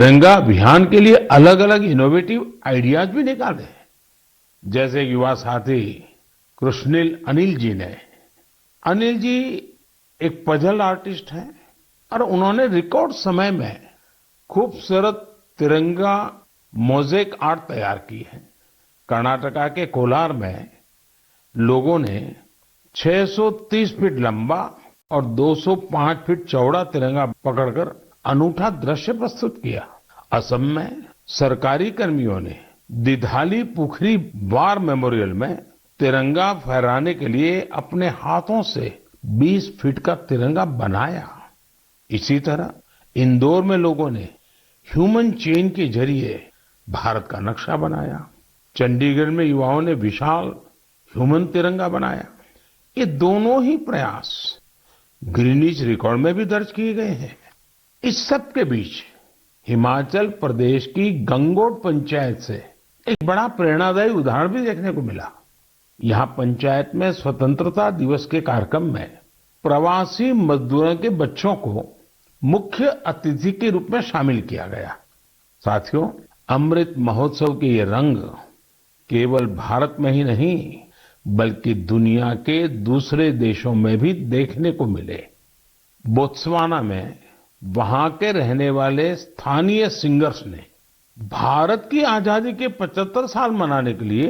तिरंगा अभियान के लिए अलग अलग इनोवेटिव आइडियाज भी निकाले हैं। जैसे युवा साथी कृष्णिल अनिल जी ने। अनिल जी एक पजल आर्टिस्ट हैं और उन्होंने रिकॉर्ड समय में खूबसूरत तिरंगा मोज़ेक आर्ट तैयार की है। कर्नाटका के कोलार में लोगों ने 630 फीट लंबा और 205 फीट चौड़ा तिरंगा पकड़कर अनूठा दृश्य प्रस्तुत किया। असम में सरकारी कर्मियों ने दिधाली पुखरी वार मेमोरियल में तिरंगा फहराने के लिए अपने हाथों से 20 फीट का तिरंगा बनाया। इसी तरह इंदौर में लोगों ने ह्यूमन चेन के जरिए भारत का नक्शा बनाया। चंडीगढ़ में युवाओं ने विशाल ह्यूमन तिरंगा बनाया। ये दोनों ही प्रयास ग्रीनिच रिकॉर्ड में भी दर्ज किए गए हैं। इस सब के बीच हिमाचल प्रदेश की गंगोट पंचायत से एक बड़ा प्रेरणादायी उदाहरण भी देखने को मिला। यहाँ पंचायत में स्वतंत्रता दिवस के कार्यक्रम में प्रवासी मजदूरों के बच्चों को मुख्य अतिथि के रूप में शामिल किया गया। साथियों, अमृत महोत्सव के ये रंग केवल भारत में ही नहीं बल्कि दुनिया के दूसरे देशों में भी देखने को मिले। बोत्सवाना में वहां के रहने वाले स्थानीय सिंगर्स ने भारत की आजादी के 75 साल मनाने के लिए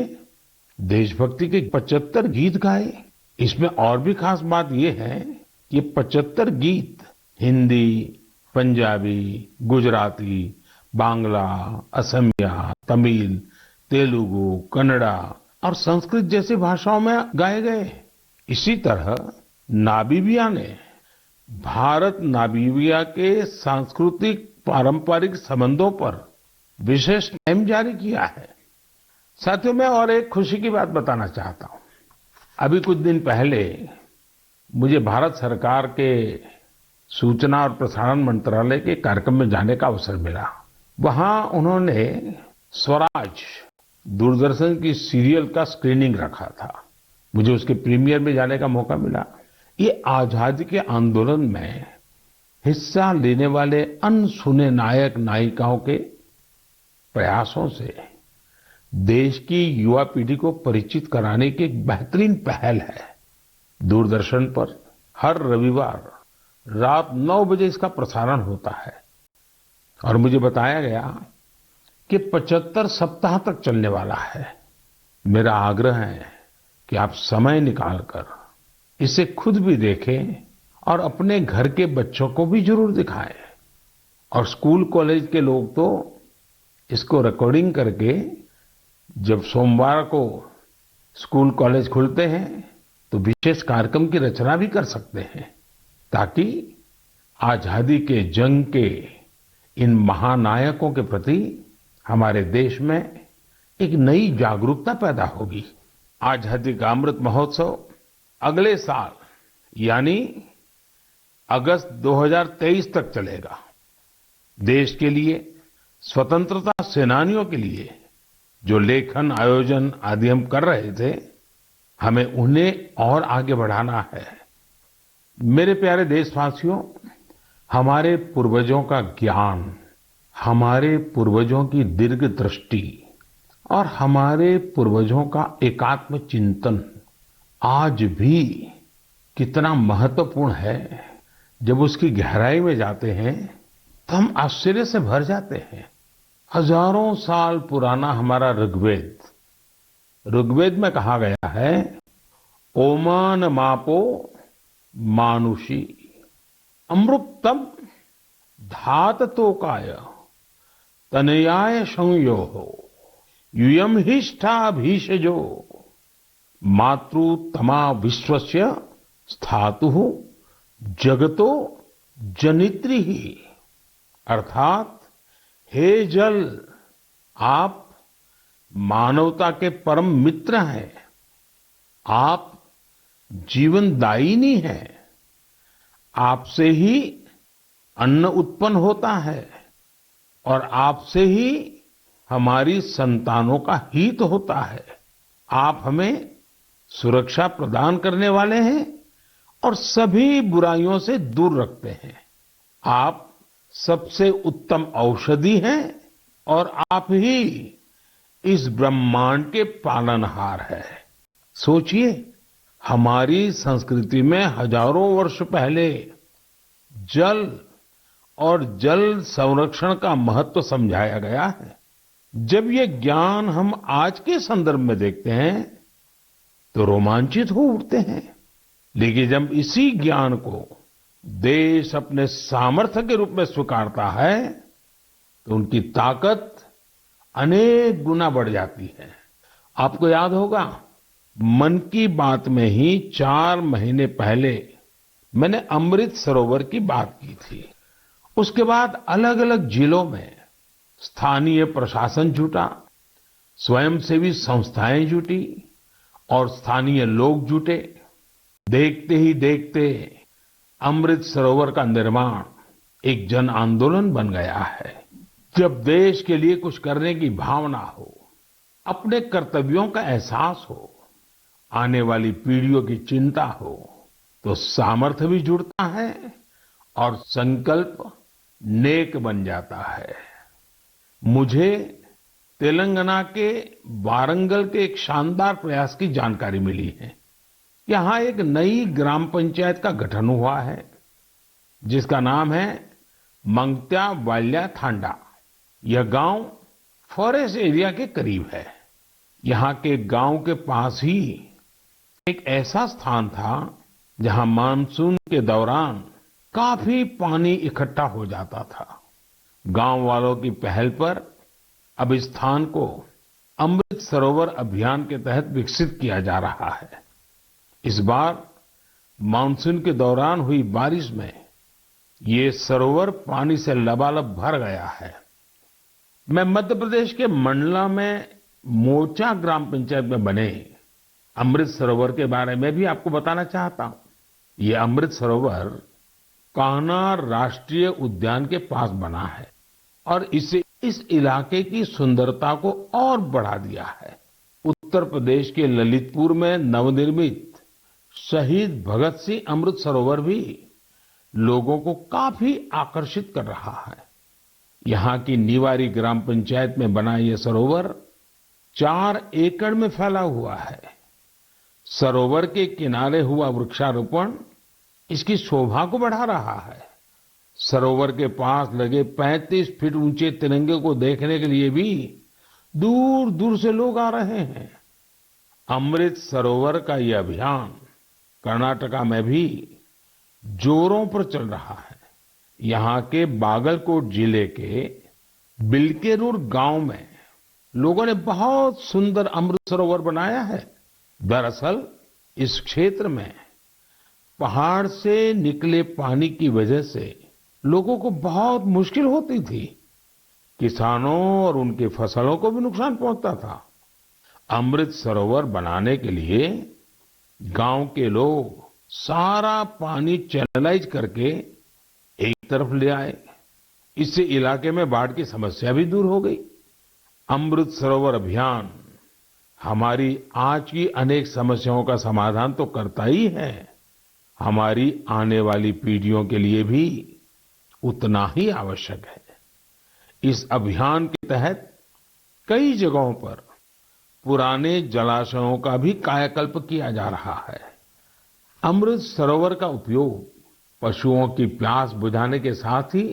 देशभक्ति के 75 गीत गाए। इसमें और भी खास बात यह है कि ये 75 गीत हिंदी, पंजाबी, गुजराती, बांग्ला, असमिया, तमिल, तेलुगु, कन्नड़ा और संस्कृत जैसी भाषाओं में गाए गए। इसी तरह नामीबिया ने भारत नामीबिया के सांस्कृतिक पारंपरिक संबंधों पर विशेष नेम जारी किया है। साथियों, मैं और एक खुशी की बात बताना चाहता हूं। अभी कुछ दिन पहले मुझे भारत सरकार के सूचना और प्रसारण मंत्रालय के कार्यक्रम में जाने का अवसर मिला। वहां उन्होंने स्वराज दूरदर्शन की सीरियल का स्क्रीनिंग रखा था। मुझे उसके प्रीमियर में जाने का मौका मिला। ये आजादी के आंदोलन में हिस्सा लेने वाले अनसुने नायक नायिकाओं के प्रयासों से देश की युवा पीढ़ी को परिचित कराने की एक बेहतरीन पहल है। दूरदर्शन पर हर रविवार रात 9 बजे इसका प्रसारण होता है और मुझे बताया गया कि 75 सप्ताह तक चलने वाला है। मेरा आग्रह है कि आप समय निकालकर इसे खुद भी देखें और अपने घर के बच्चों को भी जरूर दिखाएं। और स्कूल कॉलेज के लोग तो इसको रिकॉर्डिंग करके जब सोमवार को स्कूल कॉलेज खुलते हैं तो विशेष कार्यक्रम की रचना भी कर सकते हैं, ताकि आजादी के जंग के इन महानायकों के प्रति हमारे देश में एक नई जागरूकता पैदा होगी। आजादी का अमृत महोत्सव अगले साल यानी अगस्त 2023 तक चलेगा। देश के लिए, स्वतंत्रता सेनानियों के लिए जो लेखन, आयोजन आदि हम कर रहे थे, हमें उन्हें और आगे बढ़ाना है। मेरे प्यारे देशवासियों, हमारे पूर्वजों का ज्ञान, हमारे पूर्वजों की दीर्घ दृष्टि और हमारे पूर्वजों का एकात्म चिंतन आज भी कितना महत्वपूर्ण है। जब उसकी गहराई में जाते हैं तो हम आश्चर्य से भर जाते हैं। हजारों साल पुराना हमारा ऋग्वेद में कहा गया है, ओमान मापो मानुषी अमृतम धात तोकाय तनयाय संयो यूयम हिष्ठा भीषजो मातृ तमा विश्वस्य स्थातु जगतो जनित्री ही। अर्थात हे जल, आप मानवता के परम मित्र हैं, आप जीवनदायिनी हैं, आपसे ही अन्न उत्पन्न होता है और आपसे ही हमारी संतानों का हित होता है। आप हमें सुरक्षा प्रदान करने वाले हैं और सभी बुराइयों से दूर रखते हैं। आप सबसे उत्तम औषधि है और आप ही इस ब्रह्मांड के पालनहार है। सोचिए, हमारी संस्कृति में हजारों वर्ष पहले जल और जल संरक्षण का महत्व समझाया गया है। जब ये ज्ञान हम आज के संदर्भ में देखते हैं तो रोमांचित हो उठते हैं, लेकिन जब इसी ज्ञान को देश अपने सामर्थ्य के रूप में स्वीकारता है तो उनकी ताकत अनेक गुना बढ़ जाती है। आपको याद होगा, मन की बात में ही 4 महीने पहले मैंने अमृत सरोवर की बात की थी। उसके बाद अलग अलग जिलों में स्थानीय प्रशासन जुटा, स्वयंसेवी संस्थाएं जुटी और स्थानीय लोग जुटे। देखते ही देखते अमृत सरोवर का निर्माण एक जन आंदोलन बन गया है। जब देश के लिए कुछ करने की भावना हो, अपने कर्तव्यों का एहसास हो, आने वाली पीढ़ियों की चिंता हो, तो सामर्थ्य भी जुड़ता है और संकल्प नेक बन जाता है। मुझे तेलंगाना के वारंगल के एक शानदार प्रयास की जानकारी मिली है। यहाँ एक नई ग्राम पंचायत का गठन हुआ है जिसका नाम है मंगत्या वाल्या थांडा। यह गांव फॉरेस्ट एरिया के करीब है। यहाँ के गांव के पास ही एक ऐसा स्थान था जहाँ मानसून के दौरान काफी पानी इकट्ठा हो जाता था। गांव वालों की पहल पर अब इस स्थान को अमृत सरोवर अभियान के तहत विकसित किया जा रहा है। इस बार मानसून के दौरान हुई बारिश में ये सरोवर पानी से लबालब भर गया है। मैं मध्य प्रदेश के मंडला में मोचा ग्राम पंचायत में बने अमृत सरोवर के बारे में भी आपको बताना चाहता हूँ। ये अमृत सरोवर कान्हा राष्ट्रीय उद्यान के पास बना है और इससे इस इलाके की सुंदरता को और बढ़ा दिया है। उत्तर प्रदेश के ललितपुर में नवनिर्मित शहीद भगत सिंह अमृत सरोवर भी लोगों को काफी आकर्षित कर रहा है। यहाँ की निवारी ग्राम पंचायत में बना ये सरोवर 4 एकड़ में फैला हुआ है। सरोवर के किनारे हुआ वृक्षारोपण इसकी शोभा को बढ़ा रहा है। सरोवर के पास लगे 35 फीट ऊंचे तिरंगे को देखने के लिए भी दूर दूर से लोग आ रहे हैं। अमृत सरोवर का यह अभियान कर्नाटका में भी जोरों पर चल रहा है। यहाँ के बागलकोट जिले के बिलकेरूर गांव में लोगों ने बहुत सुंदर अमृत सरोवर बनाया है। दरअसल इस क्षेत्र में पहाड़ से निकले पानी की वजह से लोगों को बहुत मुश्किल होती थी। किसानों और उनकी फसलों को भी नुकसान पहुंचता था। अमृत सरोवर बनाने के लिए गांव के लोग सारा पानी चैनलाइज करके एक तरफ ले आए। इससे इलाके में बाढ़ की समस्या भी दूर हो गई। अमृत सरोवर अभियान हमारी आज की अनेक समस्याओं का समाधान तो करता ही है, हमारी आने वाली पीढ़ियों के लिए भी उतना ही आवश्यक है। इस अभियान के तहत कई जगहों पर पुराने जलाशयों का भी कायाकल्प किया जा रहा है। अमृत सरोवर का उपयोग पशुओं की प्यास बुझाने के साथ ही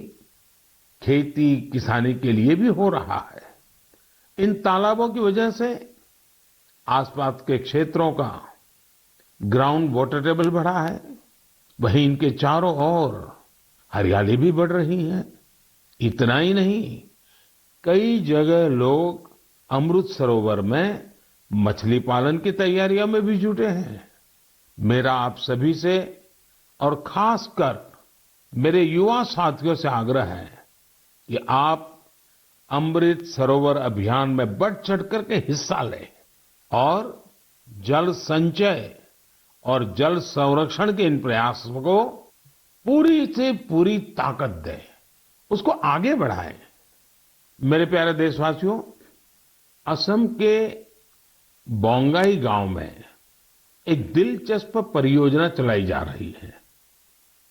खेती किसानी के लिए भी हो रहा है। इन तालाबों की वजह से आसपास के क्षेत्रों का ग्राउंड वाटर टेबल बढ़ा है, वहीं इनके चारों ओर हरियाली भी बढ़ रही है। इतना ही नहीं, कई जगह लोग अमृत सरोवर में मछली पालन की तैयारियों में भी जुटे हैं। मेरा आप सभी से और खासकर मेरे युवा साथियों से आग्रह है कि आप अमृत सरोवर अभियान में बढ़ चढ़ करके हिस्सा लें और जल संचय और जल संरक्षण के इन प्रयासों को पूरी से पूरी ताकत दें, उसको आगे बढ़ाएं। मेरे प्यारे देशवासियों, असम के बोंगाई गांव में एक दिलचस्प परियोजना चलाई जा रही है,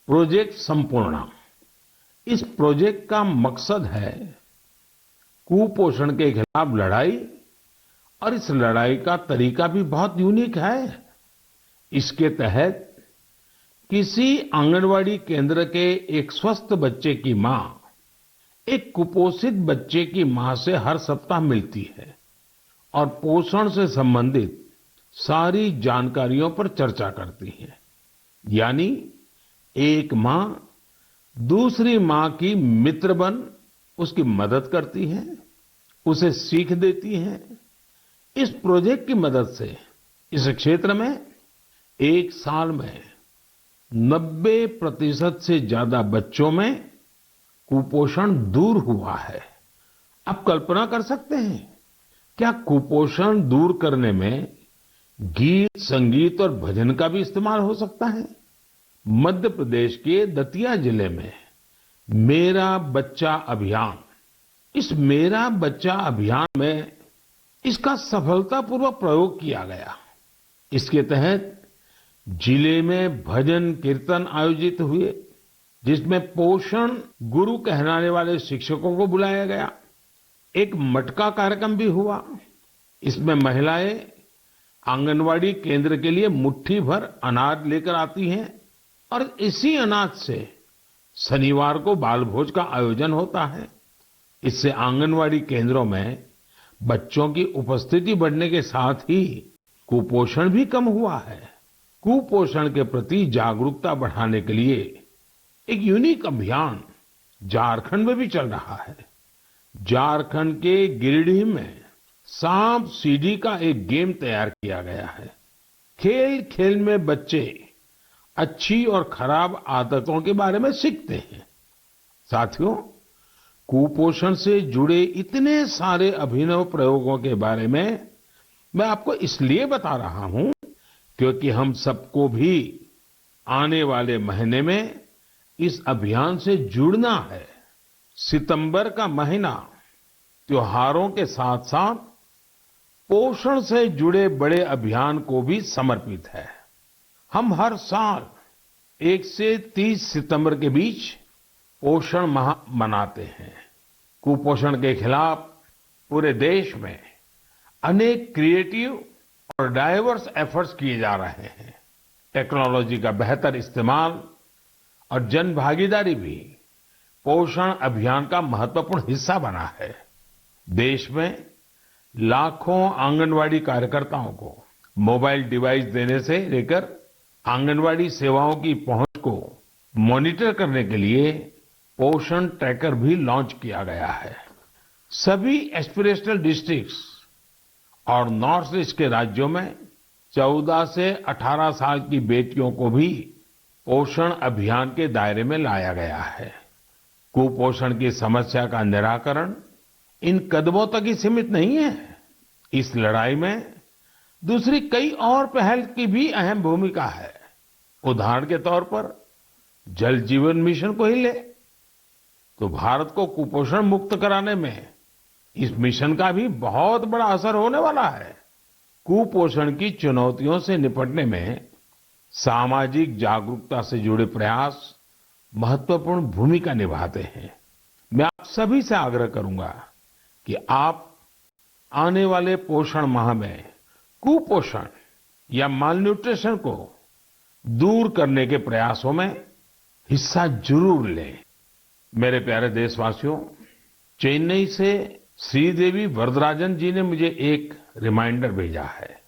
प्रोजेक्ट संपूर्णा। इस प्रोजेक्ट का मकसद है कुपोषण के खिलाफ लड़ाई, और इस लड़ाई का तरीका भी बहुत यूनिक है। इसके तहत किसी आंगनवाड़ी केंद्र के एक स्वस्थ बच्चे की मां एक कुपोषित बच्चे की मां से हर सप्ताह मिलती है और पोषण से संबंधित सारी जानकारियों पर चर्चा करती है। यानी एक मां दूसरी मां की मित्र बन उसकी मदद करती है, उसे सीख देती है। इस प्रोजेक्ट की मदद से इस क्षेत्र में एक साल में 90% से ज्यादा बच्चों में कुपोषण दूर हुआ है। आप कल्पना कर सकते हैं, क्या कुपोषण दूर करने में गीत, संगीत और भजन का भी इस्तेमाल हो सकता है? मध्य प्रदेश के दतिया जिले में मेरा बच्चा अभियान, इस मेरा बच्चा अभियान में इसका सफलतापूर्वक प्रयोग किया गया। इसके तहत जिले में भजन कीर्तन आयोजित हुए, जिसमें पोषण गुरु कहलाने वाले शिक्षकों को बुलाया गया। एक मटका कार्यक्रम भी हुआ। इसमें महिलाएं आंगनवाड़ी केंद्र के लिए मुट्ठी भर अनाज लेकर आती हैं और इसी अनाज से शनिवार को बाल भोज का आयोजन होता है। इससे आंगनवाड़ी केंद्रों में बच्चों की उपस्थिति बढ़ने के साथ ही कुपोषण भी कम हुआ है। कुपोषण के प्रति जागरूकता बढ़ाने के लिए एक यूनिक अभियान झारखंड में भी चल रहा है। झारखंड के गिरिडीह में सांप सीढ़ी का एक गेम तैयार किया गया है। खेल खेल में बच्चे अच्छी और खराब आदतों के बारे में सीखते हैं। साथियों, कुपोषण से जुड़े इतने सारे अभिनव प्रयोगों के बारे में मैं आपको इसलिए बता रहा हूं क्योंकि हम सबको भी आने वाले महीने में इस अभियान से जुड़ना है। सितंबर का महीना त्योहारों के साथ साथ पोषण से जुड़े बड़े अभियान को भी समर्पित है। हम हर साल 1 से 30 सितंबर के बीच पोषण माह मनाते हैं। कुपोषण के खिलाफ पूरे देश में अनेक क्रिएटिव और डाइवर्स एफर्ट्स किए जा रहे हैं। टेक्नोलॉजी का बेहतर इस्तेमाल और जन भागीदारी भी पोषण अभियान का महत्वपूर्ण हिस्सा बना है। देश में लाखों आंगनवाड़ी कार्यकर्ताओं को मोबाइल डिवाइस देने से लेकर आंगनवाड़ी सेवाओं की पहुंच को मॉनिटर करने के लिए पोषण ट्रैकर भी लॉन्च किया गया है। सभी एस्पिरेशनल डिस्ट्रिक्ट्स और नॉर्थ ईस्ट के राज्यों में 14 से 18 साल की बेटियों को भी पोषण अभियान के दायरे में लाया गया है। कुपोषण की समस्या का निराकरण इन कदमों तक ही सीमित नहीं है। इस लड़ाई में दूसरी कई और पहल की भी अहम भूमिका है। उदाहरण के तौर पर जल जीवन मिशन को ही ले तो भारत को कुपोषण मुक्त कराने में इस मिशन का भी बहुत बड़ा असर होने वाला है। कुपोषण की चुनौतियों से निपटने में सामाजिक जागरूकता से जुड़े प्रयास महत्वपूर्ण भूमिका निभाते हैं। मैं आप सभी से आग्रह करूंगा कि आप आने वाले पोषण माह में कुपोषण या मालन्यूट्रिशन को दूर करने के प्रयासों में हिस्सा जरूर लें। मेरे प्यारे देशवासियों, चेन्नई से श्रीदेवी वरदराजन जी ने मुझे एक रिमाइंडर भेजा है।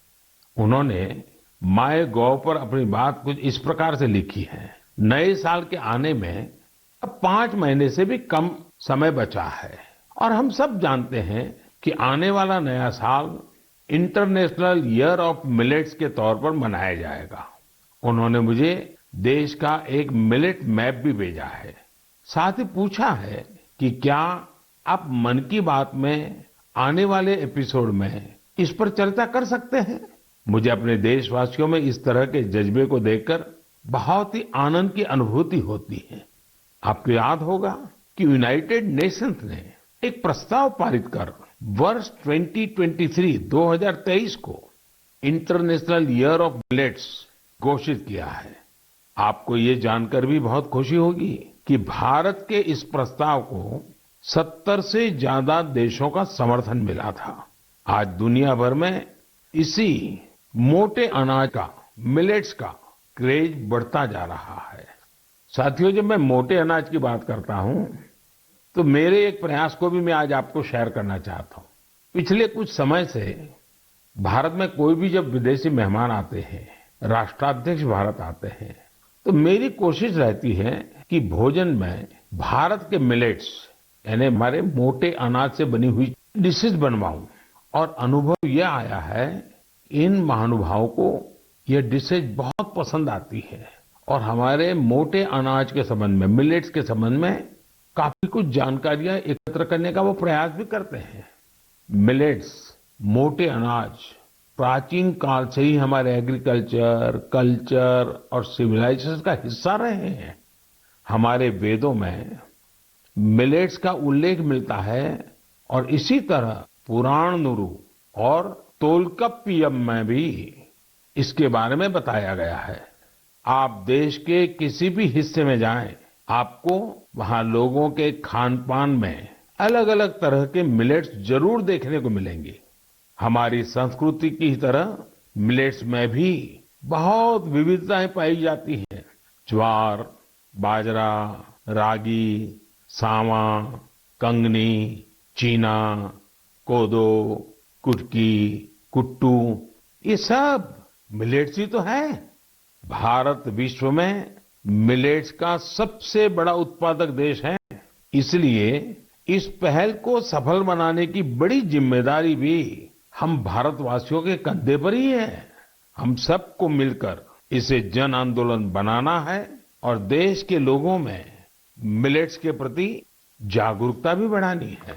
उन्होंने माय गॉव पर अपनी बात कुछ इस प्रकार से लिखी है। नए साल के आने में अब 5 महीने से भी कम समय बचा है और हम सब जानते हैं कि आने वाला नया साल इंटरनेशनल ईयर ऑफ मिलेट्स के तौर पर मनाया जाएगा। उन्होंने मुझे देश का एक मिलेट मैप भी भेजा है। साथ ही पूछा है कि क्या आप मन की बात में आने वाले एपिसोड में इस पर चर्चा कर सकते हैं। मुझे अपने देशवासियों में इस तरह के जज्बे को देखकर बहुत ही आनंद की अनुभूति होती है। आपको याद होगा कि यूनाइटेड नेशंस ने एक प्रस्ताव पारित कर वर्ष 2023 को इंटरनेशनल ईयर ऑफ मिलेट्स घोषित किया है। आपको ये जानकर भी बहुत खुशी होगी कि भारत के इस प्रस्ताव को 70 से ज्यादा देशों का समर्थन मिला था। आज दुनिया भर में इसी मोटे अनाज का, मिलेट्स का क्रेज बढ़ता जा रहा है। साथियों, जब मैं मोटे अनाज की बात करता हूं तो मेरे एक प्रयास को भी मैं आज आपको शेयर करना चाहता हूं। पिछले कुछ समय से भारत में कोई भी जब विदेशी मेहमान आते हैं, राष्ट्राध्यक्ष भारत आते हैं, तो मेरी कोशिश रहती है कि भोजन में भारत के मिलेट्स यानी हमारे मोटे अनाज से बनी हुई डिशेस बनवाऊं। और अनुभव यह आया है, इन महानुभावों को यह डिशेज बहुत पसंद आती है और हमारे मोटे अनाज के संबंध में, मिलेट्स के संबंध में काफी कुछ जानकारियां एकत्र करने का वो प्रयास भी करते हैं। मिलेट्स, मोटे अनाज प्राचीन काल से ही हमारे एग्रीकल्चर, कल्चर और सिविलाइजेशन का हिस्सा रहे हैं। हमारे वेदों में मिलेट्स का उल्लेख मिलता है और इसी तरह पुराणनुरु और तोल्काप्पियम में भी इसके बारे में बताया गया है। आप देश के किसी भी हिस्से में जाएं, आपको वहां लोगों के खान पान में अलग अलग तरह के मिलेट्स जरूर देखने को मिलेंगे। हमारी संस्कृति की तरह मिलेट्स में भी बहुत विविधताएं पाई जाती हैं। ज्वार, बाजरा, रागी, सावा, कंगनी, चीना, कोदो, कुटकी, कुट्टू, ये सब मिलेट्स ही तो है। भारत विश्व में मिलेट्स का सबसे बड़ा उत्पादक देश है। इसलिए इस पहल को सफल बनाने की बड़ी जिम्मेदारी भी हम भारतवासियों के कंधे पर ही है। हम सबको मिलकर इसे जन आंदोलन बनाना है और देश के लोगों में मिलेट्स के प्रति जागरूकता भी बढ़ानी है।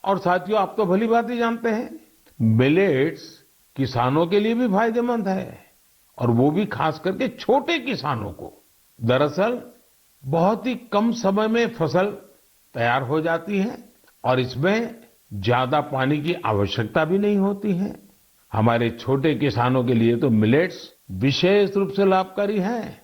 और साथियों, आप तो भली बात ही जानते हैं, मिलेट्स किसानों के लिए भी फायदेमंद है और वो भी खास करके छोटे किसानों को। दरअसल बहुत ही कम समय में फसल तैयार हो जाती है और इसमें ज्यादा पानी की आवश्यकता भी नहीं होती है। हमारे छोटे किसानों के लिए तो मिलेट्स विशेष रूप से लाभकारी है।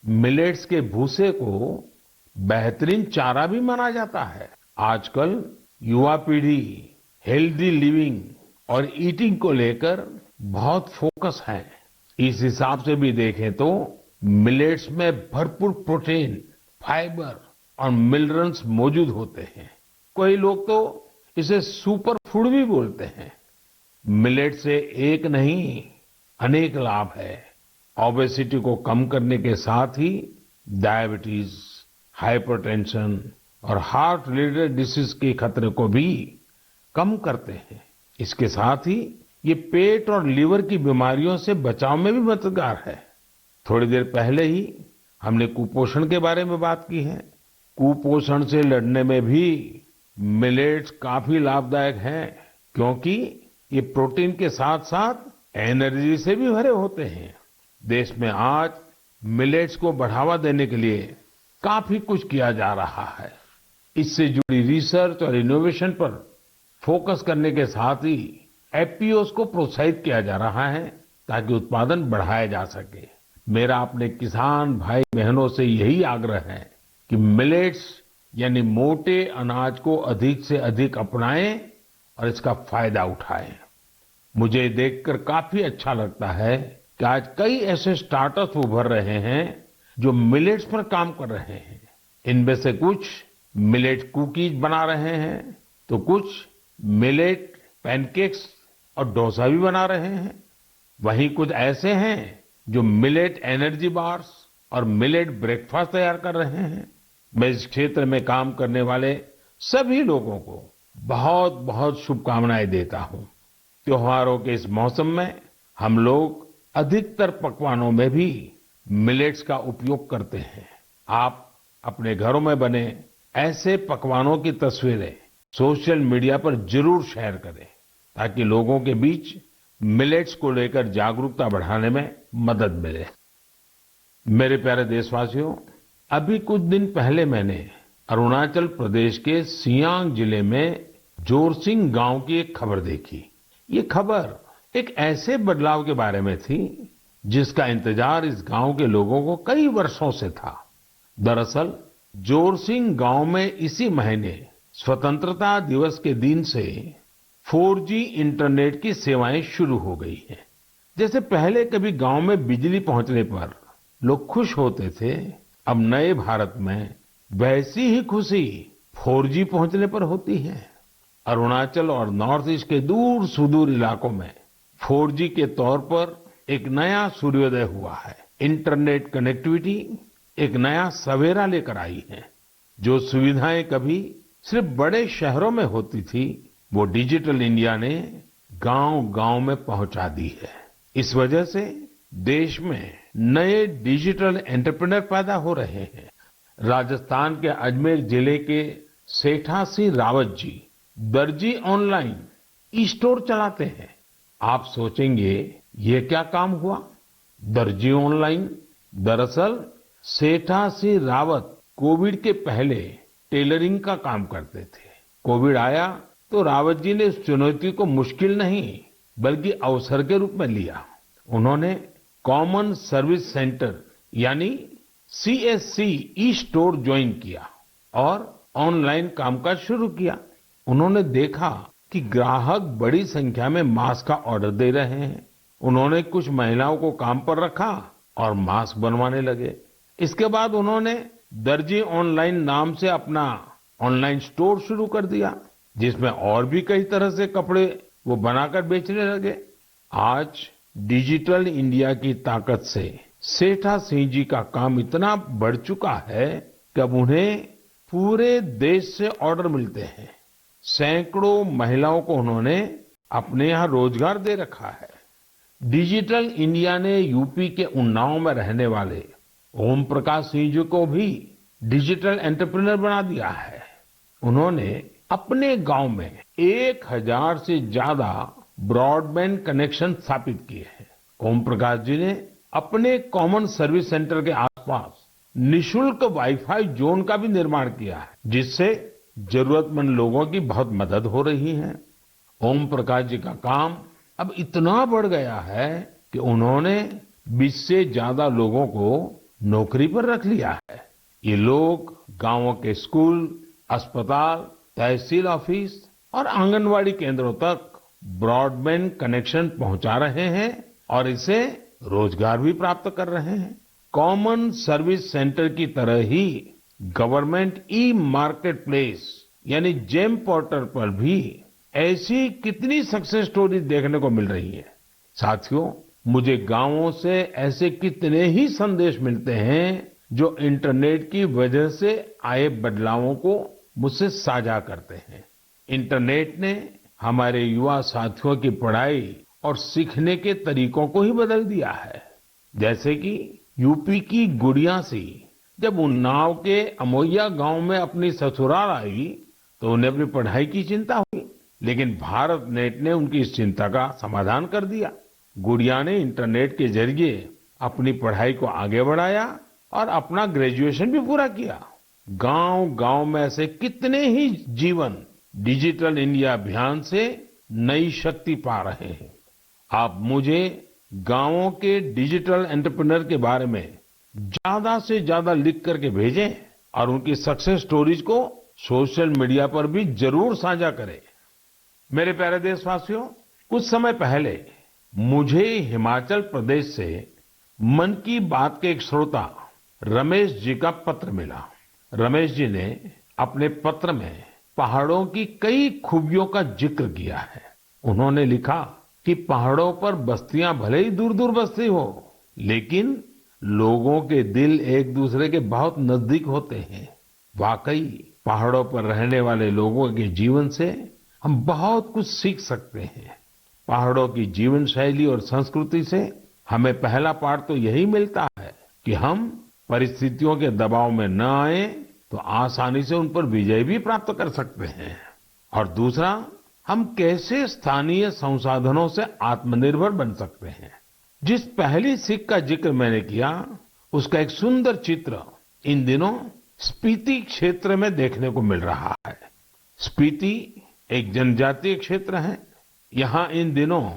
मिलेट्स के भूसे को बेहतरीन चारा भी माना जाता है। आजकल युवा पीढ़ी हेल्दी लिविंग और ईटिंग को लेकर बहुत फोकस है। इस हिसाब से भी देखें तो मिलेट्स में भरपूर प्रोटीन, फाइबर और मिनरल्स मौजूद होते हैं। कई लोग तो इसे सुपर फूड भी बोलते हैं। मिलेट से एक नहीं, अनेक लाभ है। ओबेसिटी को कम करने के साथ ही डायबिटीज, हाइपरटेंशन और हार्ट रिलेटेड डिसीज के खतरे को भी कम करते हैं। इसके साथ ही ये पेट और लीवर की बीमारियों से बचाव में भी मददगार है। थोड़ी देर पहले ही हमने कुपोषण के बारे में बात की है। कुपोषण से लड़ने में भी मिलेट्स काफी लाभदायक है, क्योंकि ये प्रोटीन के साथ साथ एनर्जी से भी भरे होते हैं। देश में आज मिलेट्स को बढ़ावा देने के लिए काफी कुछ किया जा रहा है। इससे जुड़ी रिसर्च और इनोवेशन पर फोकस करने के साथ ही एफपीओस को प्रोत्साहित किया जा रहा है ताकि उत्पादन बढ़ाया जा सके। मेरा अपने किसान भाई बहनों से यही आग्रह है कि मिलेट्स यानी मोटे अनाज को अधिक से अधिक अपनाएं और इसका फायदा उठाएं। मुझे देखकर काफी अच्छा लगता है कि आज कई ऐसे स्टार्टअप्स उभर रहे हैं जो मिलेट्स पर काम कर रहे हैं। इनमें से कुछ मिलेट कुकीज बना रहे हैं, तो कुछ मिलेट पैनकेक्स और डोसा भी बना रहे हैं। वहीं कुछ ऐसे हैं जो मिलेट एनर्जी बार्स और मिलेट ब्रेकफास्ट तैयार कर रहे हैं। मैं इस क्षेत्र में काम करने वाले सभी लोगों को बहुत बहुत शुभकामनाएं देता हूं। त्योहारों के इस मौसम में हम लोग अधिकतर पकवानों में भी मिलेट्स का उपयोग करते हैं। आप अपने घरों में बने ऐसे पकवानों की तस्वीरें सोशल मीडिया पर जरूर शेयर करें ताकि लोगों के बीच मिलेट्स को लेकर जागरूकता बढ़ाने में मदद मिले। मेरे प्यारे देशवासियों, अभी कुछ दिन पहले मैंने अरुणाचल प्रदेश के सियांग जिले में जोरसिंग गांव की एक खबर देखी। ये खबर एक ऐसे बदलाव के बारे में थी जिसका इंतजार इस गांव के लोगों को कई वर्षों से था। दरअसल जोरसिंग गांव में इसी महीने स्वतंत्रता दिवस के दिन से 4G इंटरनेट की सेवाएं शुरू हो गई हैं। जैसे पहले कभी गांव में बिजली पहुंचने पर लोग खुश होते थे, अब नए भारत में वैसी ही खुशी 4G पहुंचने पर होती है। अरुणाचल और नॉर्थ ईस्ट के दूर सुदूर इलाकों में 4G के तौर पर एक नया सूर्योदय हुआ है। इंटरनेट कनेक्टिविटी एक नया सवेरा लेकर आई है। जो सुविधाएं कभी सिर्फ बड़े शहरों में होती थी, वो डिजिटल इंडिया ने गांव-गांव में पहुंचा दी है। इस वजह से देश में नए डिजिटल एंटरप्रेन्योर पैदा हो रहे हैं। राजस्थान के अजमेर जिले के सेठा सिंह रावत जी दर्जी ऑनलाइन ई स्टोर चलाते हैं। आप सोचेंगे ये क्या काम हुआ? दर्जी ऑनलाइन, दरअसल सेठा सिंह रावत कोविड के पहले टेलरिंग का काम करते थे। कोविड आया तो रावत जी ने इस चुनौती को मुश्किल नहीं बल्कि अवसर के रूप में लिया। उन्होंने कॉमन सर्विस सेंटर यानी CSC ई स्टोर ज्वाइन किया और ऑनलाइन कामकाज शुरू किया। उन्होंने देखा कि ग्राहक बड़ी संख्या में मास्क का ऑर्डर दे रहे हैं। उन्होंने कुछ महिलाओं को काम पर रखा और मास्क बनवाने लगे। इसके बाद उन्होंने दर्जी ऑनलाइन नाम से अपना ऑनलाइन स्टोर शुरू कर दिया, जिसमें और भी कई तरह से कपड़े वो बनाकर बेचने लगे। आज डिजिटल इंडिया की ताकत से सेठा सिंह जी का काम इतना बढ़ चुका है कि अब उन्हें पूरे देश से ऑर्डर मिलते हैं। सैकड़ों महिलाओं को उन्होंने अपने यहाँ रोजगार दे रखा है। डिजिटल इंडिया ने यूपी के उन्नाव में रहने वाले ओम प्रकाश सिंह जी को भी डिजिटल एंटरप्रेन्योर बना दिया है। उन्होंने अपने गांव में 1000 से ज्यादा ब्रॉडबैंड कनेक्शन स्थापित किए हैं। ओम प्रकाश जी ने अपने कॉमन सर्विस सेंटर के आसपास निशुल्क वाईफाई जोन का भी निर्माण किया है, जिससे जरूरतमंद लोगों की बहुत मदद हो रही है। ओम प्रकाश जी का काम अब इतना बढ़ गया है कि उन्होंने 20 से ज्यादा लोगों को नौकरी पर रख लिया है। ये लोग गांवों के स्कूल, अस्पताल, तहसील ऑफिस और आंगनवाड़ी केंद्रों तक ब्रॉडबैंड कनेक्शन पहुंचा रहे हैं और इससे रोजगार भी प्राप्त कर रहे हैं। कॉमन सर्विस सेंटर की तरह ही गवर्नमेंट ई मार्केट प्लेस यानी जेम पोर्टल पर भी ऐसी कितनी सक्सेस स्टोरी देखने को मिल रही है। साथियों, मुझे गांवों से ऐसे कितने ही संदेश मिलते हैं जो इंटरनेट की वजह से आए बदलावों को मुझसे साझा करते हैं। इंटरनेट ने हमारे युवा साथियों की पढ़ाई और सीखने के तरीकों को ही बदल दिया है। जैसे कि यूपी की गुड़िया सी जब उन्नाव के अमोइया गांव में अपनी ससुराल आई तो उन्हें अपनी पढ़ाई की चिंता हुई, लेकिन भारत नेट ने उनकी इस चिंता का समाधान कर दिया। गुड़िया ने इंटरनेट के जरिए अपनी पढ़ाई को आगे बढ़ाया और अपना ग्रेजुएशन भी पूरा किया। गांव-गांव में ऐसे कितने ही जीवन डिजिटल इंडिया अभियान से नई शक्ति पा रहे हैं। आप मुझे गांवों के डिजिटल एंटरप्रेन्योर के बारे में ज्यादा से ज्यादा लिख करके भेजें और उनकी सक्सेस स्टोरीज को सोशल मीडिया पर भी जरूर साझा करें। मेरे प्यारे देशवासियों, कुछ समय पहले मुझे हिमाचल प्रदेश से मन की बात के एक श्रोता रमेश जी का पत्र मिला। रमेश जी ने अपने पत्र में पहाड़ों की कई खूबियों का जिक्र किया है। उन्होंने लिखा कि पहाड़ों पर बस्तियां भले ही दूर-दूर बसती हो, लेकिन लोगों के दिल एक दूसरे के बहुत नजदीक होते हैं। वाकई पहाड़ों पर रहने वाले लोगों के जीवन से हम बहुत कुछ सीख सकते हैं। पहाड़ों की जीवन शैली और संस्कृति से हमें पहला पाठ तो यही मिलता है कि हम परिस्थितियों के दबाव में न आए तो आसानी से उन पर विजय भी प्राप्त कर सकते हैं। और दूसरा, हम कैसे स्थानीय संसाधनों से आत्मनिर्भर बन सकते हैं। जिस पहली सीख का जिक्र मैंने किया, उसका एक सुंदर चित्र इन दिनों स्पीति क्षेत्र में देखने को मिल रहा है। स्पीति एक जनजातीय क्षेत्र है। यहाँ इन दिनों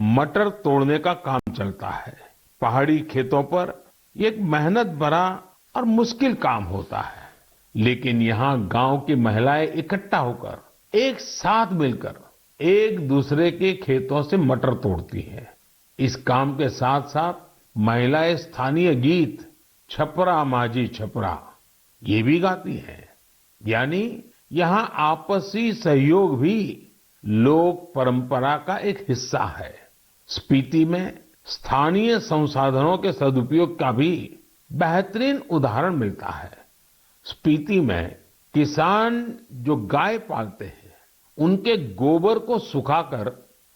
मटर तोड़ने का काम चलता है। पहाड़ी खेतों पर ये एक मेहनत भरा और मुश्किल काम होता है। लेकिन यहाँ गांव की महिलाएं इकट्ठा होकर एक साथ मिलकर एक दूसरे के खेतों से मटर तोड़ती हैं। इस काम के साथ साथ महिलाएं स्थानीय गीत छपरा माझी छपरा ये भी गाती हैं। यानी यहाँ आपसी सहयोग भी लोक परंपरा का एक हिस्सा है। स्पीति में स्थानीय संसाधनों के सदुपयोग का भी बेहतरीन उदाहरण मिलता है। स्पीति में किसान जो गाय पालते हैं उनके गोबर को सुखाकर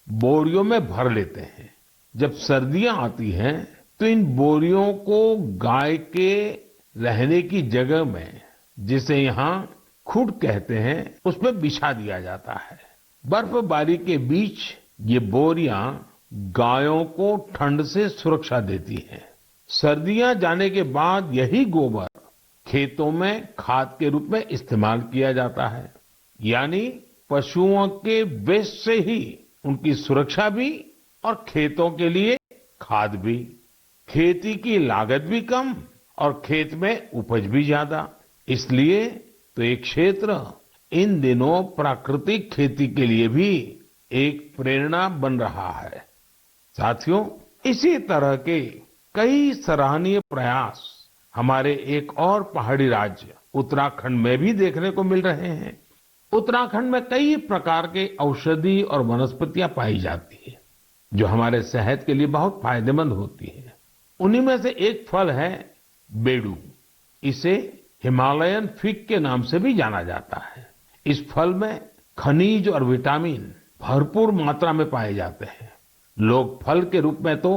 बोरियों में भर लेते हैं। जब सर्दियां आती हैं तो इन बोरियों को गाय के रहने की जगह में, जिसे यहाँ खुड कहते हैं, उसमें बिछा दिया जाता है। बर्फबारी के बीच ये बोरियां गायों को ठंड से सुरक्षा देती हैं। सर्दियां जाने के बाद यही गोबर खेतों में खाद के रूप में इस्तेमाल किया जाता है। यानी पशुओं के वेस्ट से ही उनकी सुरक्षा भी और खेतों के लिए खाद भी। खेती की लागत भी कम और खेत में उपज भी ज्यादा। इसलिए तो ये क्षेत्र इन दिनों प्राकृतिक खेती के लिए भी एक प्रेरणा बन रहा है। साथियों, इसी तरह के कई सराहनीय प्रयास हमारे एक और पहाड़ी राज्य उत्तराखंड में भी देखने को मिल रहे हैं। उत्तराखंड में कई प्रकार के औषधि और वनस्पतियां पाई जाती है जो हमारे सेहत के लिए बहुत फायदेमंद होती है। उन्हीं में से एक फल है बेडू। इसे हिमालयन फिग के नाम से भी जाना जाता है। इस फल में खनिज और विटामिन भरपूर मात्रा में पाए जाते हैं। लोग फल के रूप में तो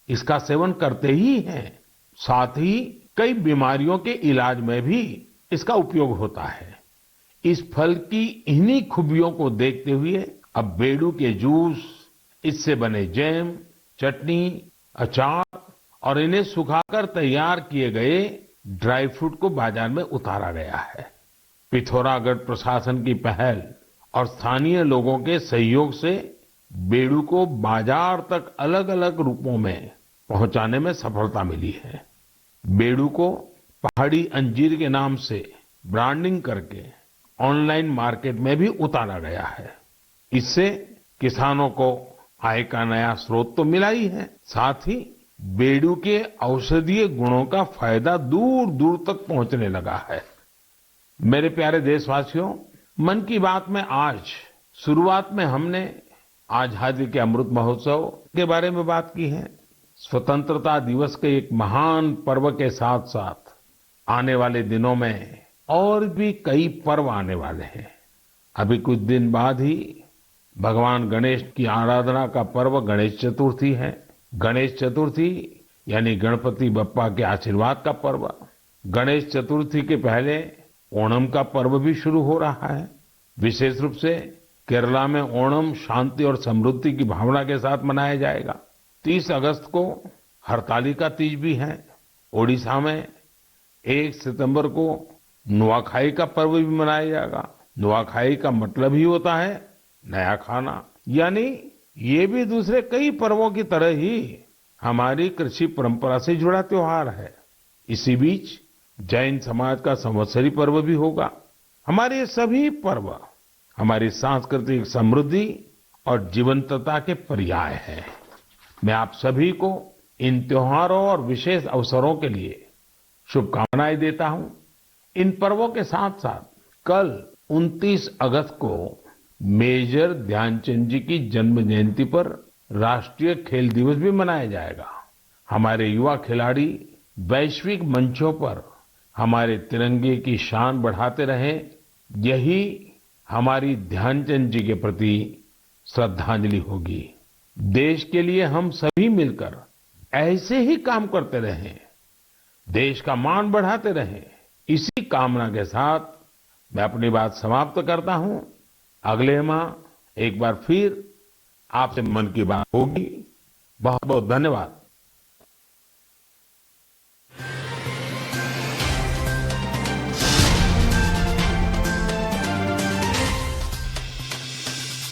इसका सेवन करते ही हैं, साथ ही कई बीमारियों के इलाज में भी इसका उपयोग होता है। इस फल की इन्हीं खूबियों को देखते हुए अब बेडू के जूस, इससे बने जैम, चटनी, अचार और इन्हें सुखाकर तैयार किए गए ड्राई फ्रूट को बाजार में उतारा गया है। पिथौरागढ़ प्रशासन की पहल और स्थानीय लोगों के सहयोग से बेडू को बाजार तक अलग अलग रूपों में पहुंचाने में सफलता मिली है। बेडू को पहाड़ी अंजीर के नाम से ब्रांडिंग करके ऑनलाइन मार्केट में भी उतारा गया है। इससे किसानों को आय का नया स्रोत तो मिला ही है, साथ ही बेडू के औषधीय गुणों का फायदा दूर दूर तक पहुंचने लगा है। मेरे प्यारे देशवासियों, मन की बात में आज शुरुआत में हमने आजादी के अमृत महोत्सव के बारे में बात की है। स्वतंत्रता दिवस के एक महान पर्व के साथ साथ आने वाले दिनों में और भी कई पर्व आने वाले हैं। अभी कुछ दिन बाद ही भगवान गणेश की आराधना का पर्व गणेश चतुर्थी है। गणेश चतुर्थी यानी गणपति बप्पा के आशीर्वाद का पर्व। गणेश चतुर्थी के पहले ओणम का पर्व भी शुरू हो रहा है। विशेष रूप से केरला में ओणम शांति और समृद्धि की भावना के साथ मनाया जाएगा। 30 अगस्त को हरतालिका तीज भी है। ओडिशा में 1 सितंबर को नुआखाई का पर्व भी मनाया जाएगा। नुआखाई का मतलब ही होता है नया खाना। यानी ये भी दूसरे कई पर्वों की तरह ही हमारी कृषि परंपरा से जुड़ा त्योहार है। इसी बीच जैन समाज का संवत्सरी पर्व भी होगा। हमारे ये सभी पर्व हमारी सांस्कृतिक समृद्धि और जीवंतता के पर्याय हैं। मैं आप सभी को इन त्योहारों और विशेष अवसरों के लिए शुभकामनाएं देता हूं। इन पर्वों के साथ साथ कल 29 अगस्त को मेजर ध्यानचंद जी की जन्म जयंती पर राष्ट्रीय खेल दिवस भी मनाया जाएगा। हमारे युवा खिलाड़ी वैश्विक मंचों पर हमारे तिरंगे की शान बढ़ाते रहें, यही हमारी ध्यानचंद जी के प्रति श्रद्धांजलि होगी। देश के लिए हम सभी मिलकर ऐसे ही काम करते रहें, देश का मान बढ़ाते रहें। इसी कामना के साथ मैं अपनी बात समाप्त करता हूं। अगले माह एक बार फिर आपसे मन की बात होगी। बहुत बहुत धन्यवाद।